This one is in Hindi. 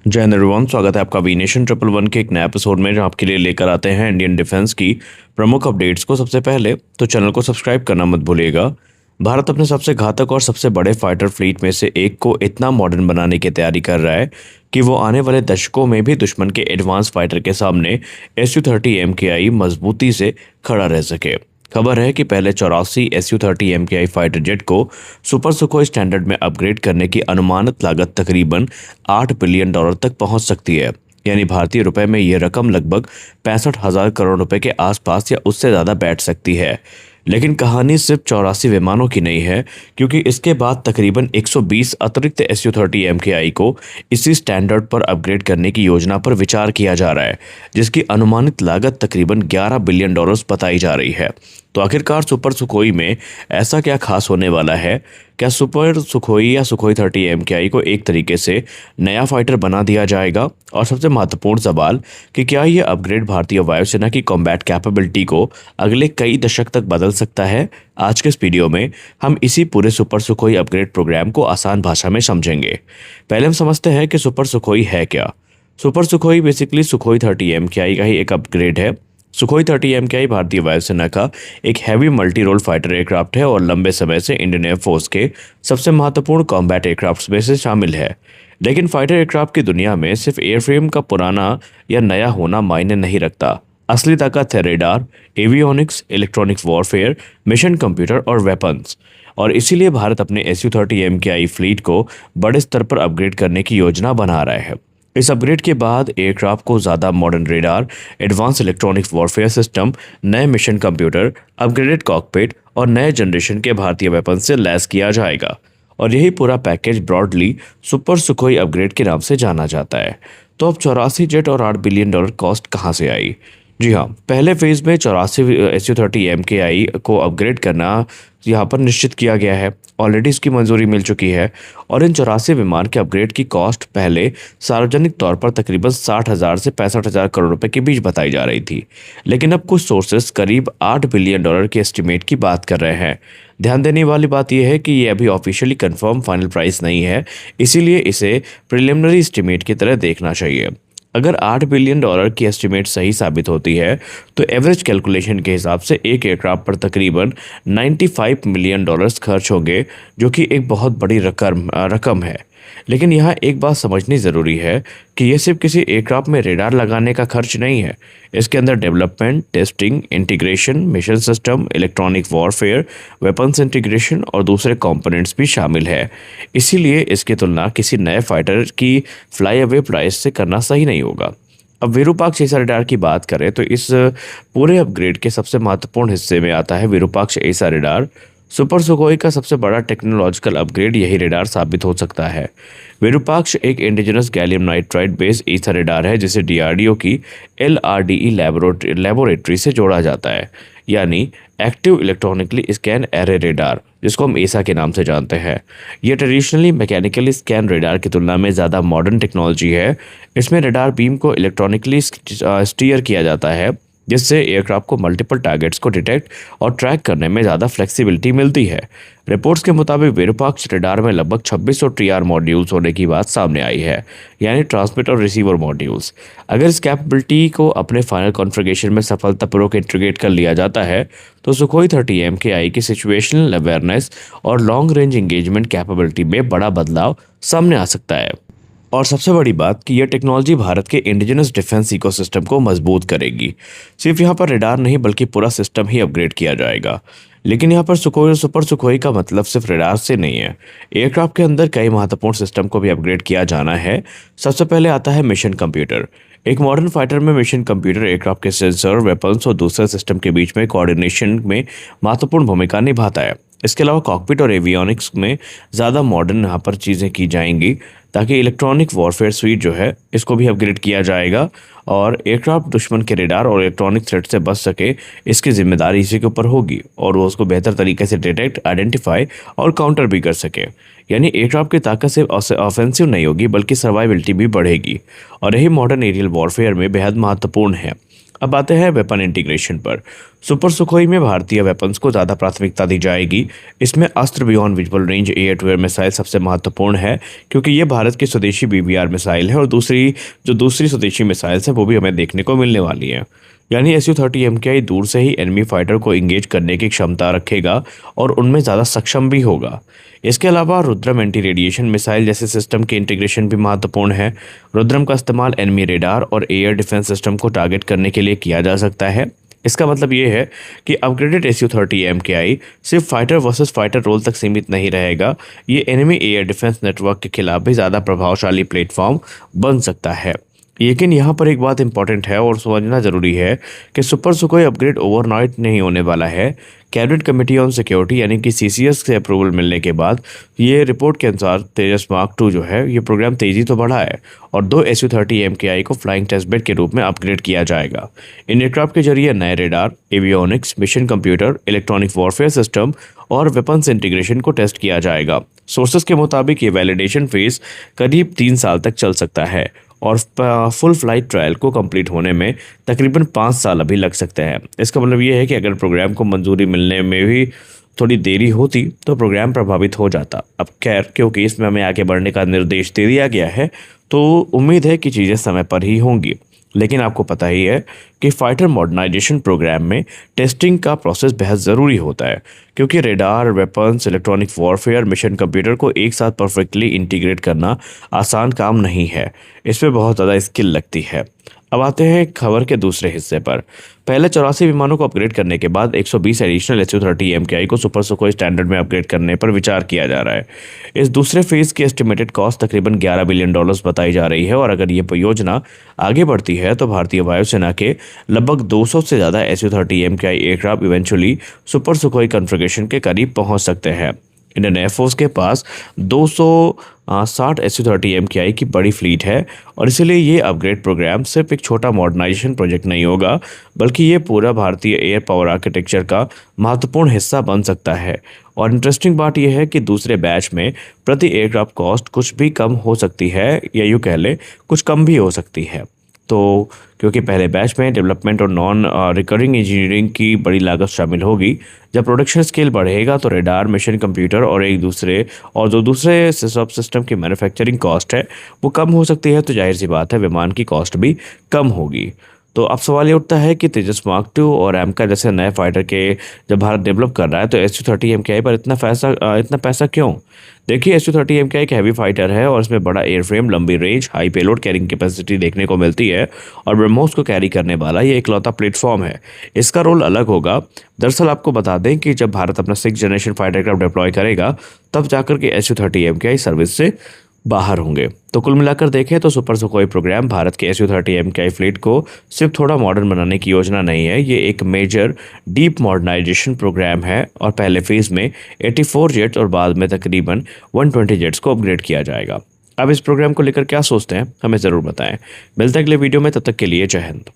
जय हिंद एवरीवन, स्वागत है आपका वी नेशन ट्रिपल वन के एक नए एपिसोड में, जो आपके लिए लेकर आते हैं इंडियन डिफेंस की प्रमुख अपडेट्स को। सबसे पहले तो चैनल को सब्सक्राइब करना मत भूलिएगा। भारत अपने सबसे घातक और सबसे बड़े फाइटर फ्लीट में से एक को इतना मॉडर्न बनाने की तैयारी कर रहा है कि वो आने वाले दशकों में भी दुश्मन के एडवांस फाइटर के सामने SU-30 MKI मजबूती से खड़ा रह सके। खबर है कि पहले 84 SU-30 MKI फाइटर जेट को सुपर सुखोई स्टैंडर्ड में अपग्रेड करने की अनुमानित लागत तकरीबन $8 बिलियन तक पहुंच सकती है। यानी भारतीय रुपए में यह रकम लगभग 65,000 करोड़ रुपए के आसपास या उससे ज़्यादा बैठ सकती है। लेकिन कहानी सिर्फ 84 विमानों की नहीं है, क्योंकि इसके बाद तकरीबन 120 अतिरिक्त SU-30 MKI को इसी स्टैंडर्ड पर अपग्रेड करने की योजना पर विचार किया जा रहा है, जिसकी अनुमानित लागत तकरीबन $11 बिलियन बताई जा रही है। तो आखिरकार सुपर सुखोई में ऐसा क्या खास होने वाला है? क्या सुपर सुखोई या सुखोई 30 MKI को एक तरीके से नया फाइटर बना दिया जाएगा? और सबसे महत्वपूर्ण सवाल कि क्या यह अपग्रेड भारतीय वायुसेना की कॉम्बैट कैपेबिलिटी को अगले कई दशक तक बदल सकता है? आज के इस वीडियो में हम इसी पूरे सुपर सुखोई अपग्रेड प्रोग्राम को आसान भाषा में समझेंगे। पहले हम समझते हैं कि सुपर सुखोई है क्या। Super Sukhoi basically Sukhoi 30 MKI का ही एक अपग्रेड है। सुखोई 30 MKI भारतीय वायुसेना का एक heavy multi role fighter aircraft है और लंबे समय से इंडियन एयरफोर्स के सबसे महत्वपूर्ण कॉम्बैट एयरक्राफ्ट्स में से शामिल है। लेकिन फाइटर एयरक्राफ्ट की दुनिया में सिर्फ एयरफ्रेम का पुराना या नया होना मायने नहीं रखता। असली ताकत है radar, avionics, electronic warfare, mission computer और वेपन्स। और इसीलिए भारत अपने SU-30 MKI फ्लीट को बड़े स्तर पर अपग्रेड करने की योजना बना रहा है। इस अपग्रेड के बाद एयरक्राफ्ट को ज़्यादा modern radar, advance electronic warfare system, नए मिशन कंप्यूटर, अपग्रेडेड कॉकपिट और नए जनरेशन के भारतीय वेपन से लैस किया जाएगा। और यही पूरा package broadly super Sukhoi upgrade के नाम से जाना जाता है। तो अब 84 जेट और $8 बिलियन कॉस्ट कहाँ से आई? जी हाँ, पहले फेज में 84 SU-30 MKI को अपग्रेड करना यहाँ पर निश्चित किया गया है। ऑलरेडी इसकी मंजूरी मिल चुकी है और इन 84 विमान के अपग्रेड की कॉस्ट पहले सार्वजनिक तौर पर तकरीबन 60,000 से 65,000 करोड़ रुपए के बीच बताई जा रही थी। लेकिन अब कुछ सोर्सेस करीब $8 बिलियन के एस्टिमेट की बात कर रहे हैं। ध्यान देने वाली बात यह है कि ये अभी ऑफिशियली कंफर्म फाइनल प्राइस नहीं है, इसीलिए इसे प्रिलिमिनरी एस्टिमेट की तरह देखना चाहिए। अगर $8 बिलियन की एस्टिमेट सही साबित होती है तो एवरेज कैलकुलेशन के हिसाब से एक एयरक्राफ्ट पर तकरीबन $95 मिलियन खर्च होंगे, जो कि एक बहुत बड़ी रकम है। लेकिन यहाँ एक बात समझनी ज़रूरी है कि यह सिर्फ किसी एयरक्राफ्ट में रेडार लगाने का खर्च नहीं है। इसके अंदर development, testing, integration, mission system, electronic warfare, weapons integration और दूसरे कंपोनेंट्स भी शामिल है। इसीलिए इसकी तुलना किसी नए फाइटर की फ्लाई अवे प्राइस से करना सही नहीं होगा। अब विरूपाक्ष एसा रेडार की बात करें तो इस पूरे अपग्रेड के सबसे महत्वपूर्ण हिस्से में आता है विरूपाक्ष एसा रेडार। सुपर सुखोई का सबसे बड़ा टेक्नोलॉजिकल अपग्रेड यही रेडार साबित हो सकता है। विरूपाक्ष एक इंडिजिनस गैलियम नाइट्राइड बेस्ड ईसा रेडार है, जिसे DRDO की LRDE लेबोरेटरी से जोड़ा जाता है, यानी active electronically scan array radar, जिसको हम एसा के नाम से जानते हैं। यह ट्रेडिशनली मैकेनिकली स्कैन रेडार की तुलना में ज़्यादा मॉडर्न टेक्नोलॉजी है। इसमें रेडार बीम को इलेक्ट्रॉनिकली स्टीयर किया जाता है, जिससे एयरक्राफ्ट को मल्टीपल टारगेट्स को डिटेक्ट और ट्रैक करने में ज़्यादा फ्लेक्सिबिलिटी मिलती है। रिपोर्ट्स के मुताबिक विरूपाक्ष रेडार में लगभग 2600 TR मॉड्यूल्स होने की बात सामने आई है, यानी ट्रांसमिट और रिसीवर मॉड्यूल्स। अगर इस कैपेबिलिटी को अपने फाइनल कॉन्फ़िगरेशन में सफलतापूर्वक इंटीग्रेट कर लिया जाता है तो सुखोई 30 MKI की सिचुएशनल अवेयरनेस और लॉन्ग रेंज इंगेजमेंट कैपेबिलिटी में बड़ा बदलाव सामने आ सकता है। और सबसे बड़ी बात कि यह टेक्नोलॉजी भारत के इंडिजिनस डिफेंस इकोसिस्टम को मजबूत करेगी। सिर्फ यहाँ पर रेडार नहीं बल्कि पूरा सिस्टम ही अपग्रेड किया जाएगा। लेकिन यहाँ पर सुखोई सुपर सुखोई का मतलब सिर्फ रेडार से नहीं है। एयरक्राफ्ट के अंदर कई महत्वपूर्ण सिस्टम को भी अपग्रेड किया जाना है। सबसे पहले आता है मिशन कंप्यूटर। एक मॉडर्न फाइटर में मिशन कंप्यूटर एयरक्राफ्ट के सेंसर, वेपन्स और दूसरे सिस्टम के बीच में कोऑर्डिनेशन में महत्वपूर्ण भूमिका निभाता है। इसके अलावा कॉकपिट और एवियोनिक्स में ज़्यादा मॉडर्न यहाँ पर चीज़ें की जाएंगी, ताकि इलेक्ट्रॉनिक वॉरफेयर स्वीट जो है इसको भी अपग्रेड किया जाएगा और एयरक्राफ्ट दुश्मन के रेडार और इलेक्ट्रॉनिक थ्रेट से बच सके, इसकी जिम्मेदारी इसी के ऊपर होगी और वो उसको बेहतर तरीके से डिटेक्ट, आइडेंटिफाई और काउंटर भी कर सके। यानी एयरक्राफ्ट की ताकत सिर्फ ऑफेंसिव नहीं होगी बल्कि सर्वाइबिलिटी भी बढ़ेगी और यही मॉडर्न एरियल वॉरफेयर में बेहद महत्वपूर्ण है। अब आते हैं वेपन इंटीग्रेशन पर। सुपर सुखोई में भारतीय वेपन्स को ज़्यादा प्राथमिकता दी जाएगी। इसमें Astra beyond visual range air to air missile सबसे महत्वपूर्ण है, क्योंकि ये भारत की स्वदेशी BBR मिसाइल है और दूसरी स्वदेशी मिसाइल्स हैं वो भी हमें देखने को मिलने वाली हैं। यानी Su-30 MKI दूर से ही एनिमी फाइटर को इंगेज करने की क्षमता रखेगा और उनमें ज़्यादा सक्षम भी होगा। इसके अलावा रुद्रम एंटी रेडिएशन मिसाइल जैसे सिस्टम के इंटीग्रेशन भी महत्वपूर्ण है। रुद्रम का इस्तेमाल एनिमी रेडार और एयर डिफेंस सिस्टम को टारगेट करने के लिए किया जा सकता है। इसका मतलब ये है कि अपग्रेडेड Su-30 MKI सिर्फ फाइटर वर्सेस फाइटर रोल तक सीमित नहीं रहेगा, ये एनिमी एयर डिफेंस नेटवर्क के खिलाफ भी ज़्यादा प्रभावशाली प्लेटफॉर्म बन सकता है। लेकिन यहाँ पर एक बात इंपॉर्टेंट है और समझना ज़रूरी है कि सुपर सुखोई अपग्रेड ओवरनाइट नहीं होने वाला है। कैबिनेट कमेटी ऑन सिक्योरिटी यानी कि CCS से अप्रूवल मिलने के बाद ये रिपोर्ट के अनुसार तेजस मार्क 2 जो है ये प्रोग्राम तेज़ी तो बढ़ा है और 2 Su-30 MKI को फ्लाइंग टेस्ट बेड के रूप में अपग्रेड किया जाएगा। इन एयरक्राफ्ट के जरिए नए radar, avionics, mission computer, electronic warfare system और वेपन्स इंटीग्रेशन को टेस्ट किया जाएगा। सोर्सेज के मुताबिक ये वैलिडेशन फेज करीब 3 साल तक चल सकता है और फुल फ्लाइट ट्रायल को कंप्लीट होने में तकरीबन 5 साल अभी लग सकते हैं। इसका मतलब ये है कि अगर प्रोग्राम को मंजूरी मिलने में भी थोड़ी देरी होती तो प्रोग्राम प्रभावित हो जाता। अब खैर क्योंकि इसमें हमें आगे बढ़ने का निर्देश दे दिया गया है तो उम्मीद है कि चीज़ें समय पर ही होंगी। लेकिन आपको पता ही है कि फाइटर मॉडर्नाइजेशन प्रोग्राम में टेस्टिंग का प्रोसेस बेहद ज़रूरी होता है, क्योंकि radar, weapons, electronic warfare, mission computer को एक साथ परफेक्टली इंटीग्रेट करना आसान काम नहीं है। इसमें बहुत ज़्यादा स्किल लगती है। अब आते हैं खबर के दूसरे हिस्से पर। पहले 84 विमानों को अपग्रेड करने के बाद 120 एडिशनल Su-30 MKI को सुपर सुखोई स्टैंडर्ड में अपग्रेड करने पर विचार किया जा रहा है। इस दूसरे फेज की एस्टिमेटेड कॉस्ट तकरीबन $11 बिलियन बताई जा रही है और अगर ये परियोजना आगे बढ़ती है तो भारतीय वायुसेना के लगभग 200 से ज़्यादा Su-30 MKI aircraft eventually super Sukhoi configuration के करीब पहुँच सकते हैं। इंडियन एयरफोर्स के पास 260 Su-30 MKI की बड़ी फ्लीट है और इसलिए ये अपग्रेड प्रोग्राम सिर्फ एक छोटा मॉडर्नाइजेशन प्रोजेक्ट नहीं होगा, बल्कि ये पूरा भारतीय एयर पावर आर्किटेक्चर का महत्वपूर्ण हिस्सा बन सकता है। और इंटरेस्टिंग बात यह है कि दूसरे बैच में प्रति एयरक्राफ्ट कॉस्ट कुछ भी कम हो सकती है या यूँ कह लें कुछ कम भी हो सकती है। तो क्योंकि पहले बैच में डेवलपमेंट और नॉन रिकरिंग इंजीनियरिंग की बड़ी लागत शामिल होगी, जब प्रोडक्शन स्केल बढ़ेगा तो रेडार, मिशन कंप्यूटर और जो दूसरे सब सिस्टम की मैन्युफैक्चरिंग कॉस्ट है वो कम हो सकती है, तो जाहिर सी बात है विमान की कॉस्ट भी कम होगी। तो अब सवाल ये उठता है कि तेजस मार्क 2 और एमका जैसे नए फाइटर के जब भारत डेवलप कर रहा है तो Su-30 MKI पर इतना पैसा क्यों? देखिए, Su-30 MKI एक हैवी फाइटर है और इसमें बड़ा एयरफ्रेम, लंबी range, high payload carrying capacity देखने को मिलती है और ब्रह्मोस को कैरी करने वाला ये इकलौता प्लेटफॉर्म है। इसका रोल अलग होगा। दरअसल आपको बता दें कि जब भारत अपना 6th generation fighter aircraft deploy करेगा तब जाकर के Su-30 MKI सर्विस से बाहर होंगे। तो कुल मिलाकर देखें तो सुपर सुखोई प्रोग्राम भारत के Su-30 MKI फ्लीट को सिर्फ थोड़ा मॉडर्न बनाने की योजना नहीं है, ये एक मेजर डीप मॉडर्नाइजेशन प्रोग्राम है और पहले फेज में 84 जेट्स और बाद में तकरीबन 120 जेट्स को अपग्रेड किया जाएगा। अब इस प्रोग्राम को लेकर क्या सोचते हैं हमें ज़रूर बताएं। मिलते हैं अगले वीडियो में, तब तक के लिए जय हिंद।